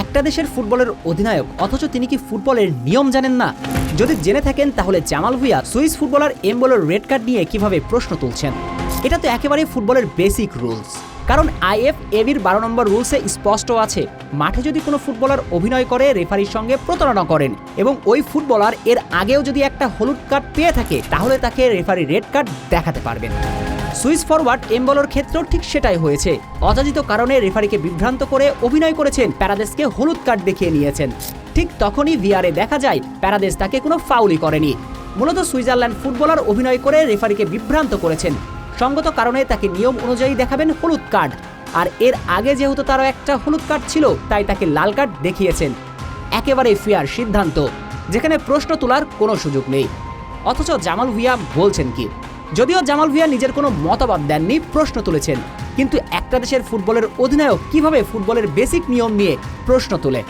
একটা দেশের ফুটবলের অধিনায়ক, অথচ তিনি কি ফুটবলের নিয়ম জানেন না? যদি জেনে থাকেন তাহলে জামাল ভুঁইয়া সুইস ফুটবলার এমবোলোর রেড কার্ড নিয়ে কিভাবে প্রশ্ন তুলছেন? এটা তো একেবারে ফুটবলের বেসিক রুলস। কারণ আইএফএবির 12 নম্বর রুলসে স্পষ্ট আছে, মাঠে যদি কোনো ফুটবলার অভিনয় করে রেফারির সঙ্গে প্রতারণা করেন এবং ওই ফুটবলার এর আগেও যদি একটা হলুদ কার্ড পেয়ে থাকে, তাহলে তাকে রেফারি রেড কার্ড দেখাতে পারবেন। সুইস ফরওয়ার্ড এমবোলোর ক্ষেত্রেও ঠিক সেটাই হয়েছে। অযাচিত কারণে রেফারিকে বিভ্রান্ত করে অভিনয় করেছেন, প্যারাদেসকে হলুদ কার্ড দেখিয়ে নিয়েছেন। ঠিক তখনই ভিআরে দেখা যায় প্যারাদেস তাকে কোনো ফাউলই করেনি। মূলত সুইজারল্যান্ড ফুটবলার অভিনয় করে রেফারিকে বিভ্রান্ত করেছেন। সঙ্গত কারণে তাকে নিয়ম অনুযায়ী দেখাবেন হলুদ কার্ড, আর এর আগে যেহেতু তারও একটা হলুদ কার্ড ছিল, তাই তাকে লাল কার্ড দেখিয়েছেন। একেবারে ফেয়ার সিদ্ধান্ত, যেখানে প্রশ্ন তোলার কোনো সুযোগ নেই। অথচ জামাল ভুঁইয়া বলছেন কি? যদিও জামাল ভুঁইয়া নিজের কোনো মতামত দেননি, প্রশ্ন তুলেছেন, কিন্তু একটা দেশের ফুটবলের অধিনায়ক কিভাবে ফুটবলের বেসিক নিয়ম নিয়ে প্রশ্ন তোলে?